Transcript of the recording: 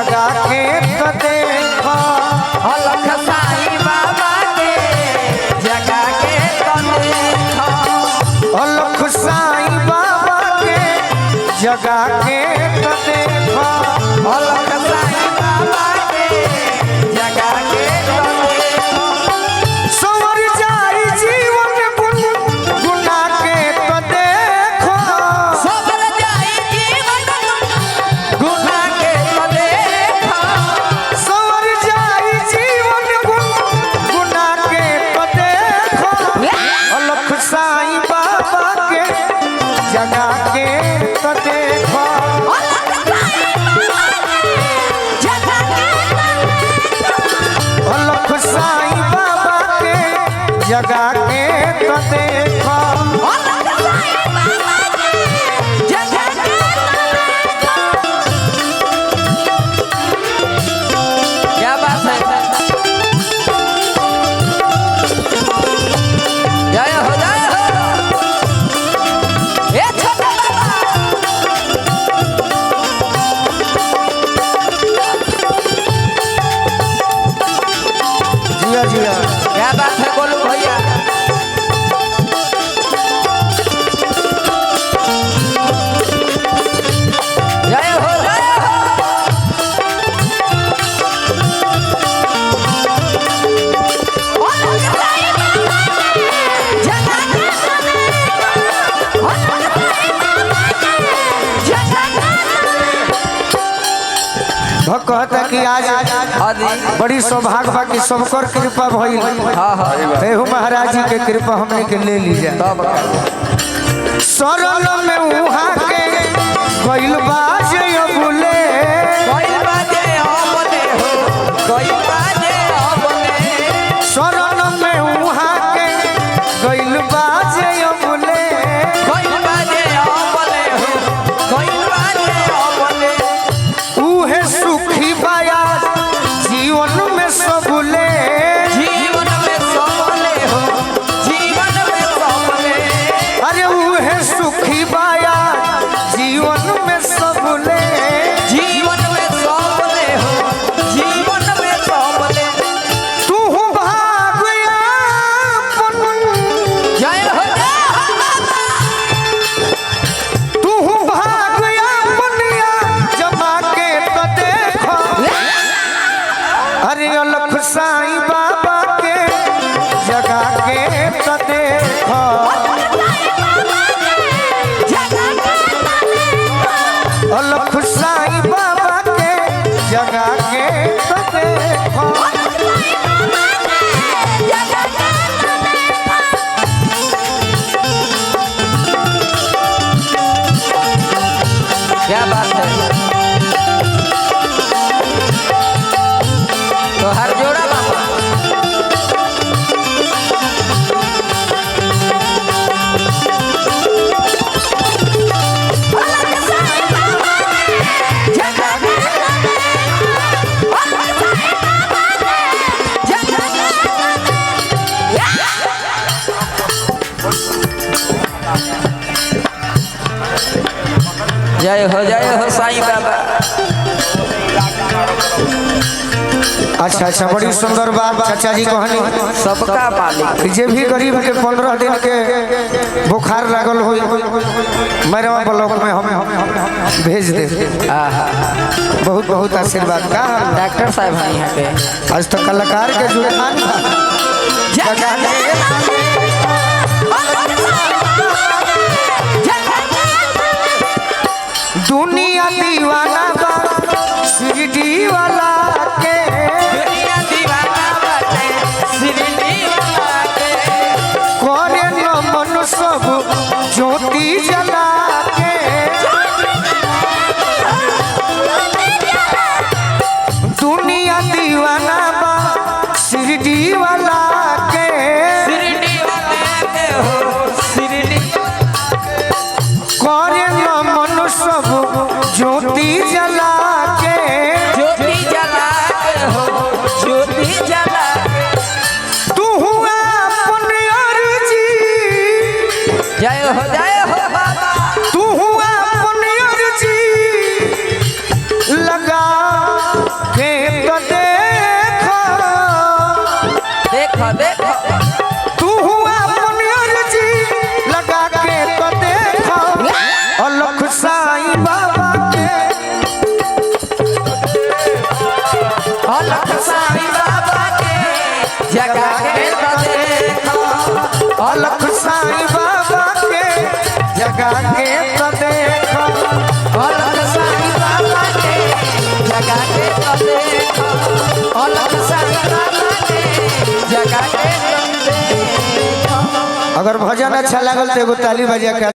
जगा के तो देखो अलख साईं बाबा के जगा के तो देखो अलख साईं बाबा के जगा के तो देखो अलख साईं बाबा के जगा के तो देखो संवर जाई जीवन गुना के तो देखो सबर जाई जीवन गुना के तो देखो संवर जाई जीवन गुना के तो देखो अलख साईं बाबा के जगा के तो देखो अलख साईं बाबा के जगा के तो देखो क्या बात है जय हो ए छोटा जिया जिया क्या बात है बोलो भैया जय हो कहता कि आज बड़ी सौभाग्य बा कि सबकर कृपा भइल तेहु महाराज जी के कृपा हमने के ले लीजा सरल में उहा के गइल बाजे अबुले सरल में उहा के गइल बाजे अबुले उहे सुखी बाया जीवन में सबुले अरे उहे सुखी बाया जीवन में सबुले तू भागया तू भागया पुनिया जमा के तो देखो अरे अलख साईं बाबा के जगा के तो देखो अलख साईं बाबा के जगा के तो देखो क्या बात है तो हर जोड़ा बाबा जय हो साईं बाबा अच्छा अच्छा बड़ी सुंदर बात चाचा जी कहनी सबका मालिक जे भी गरीब के 15 दिन के बुखार लागल हो मेरा ब्लॉक में हमें भेज दे बहुत बहुत आशीर्वाद का डॉक्टर साहब हैं यहाँ पे आज तो कलाकार के जुड़ान जगा दुनिया दीवाना बा शिरडी वाला के करे न मन सब ज्योति जला के दुनिया दीवाना बा शिरडी वाला के करे न मन सब ज्योति जला के तू हुआ अपन अर्जी जय हो बाबा तू हुआ अपन अर्जी लगा देखो देखो तू हुआ अपनी अर्जी लगा के तो देखो अलख साईं बाबा के अलख साईं बाबा के जगा के तो देखो अलख साईं बाबा के जगा के तो देखो अलख साईं बाबा के जगा के तो देखो अलख साईं बाबा के जगा के तो देखो। अगर भजन अच्छा लागल तो एगो ताली बजा के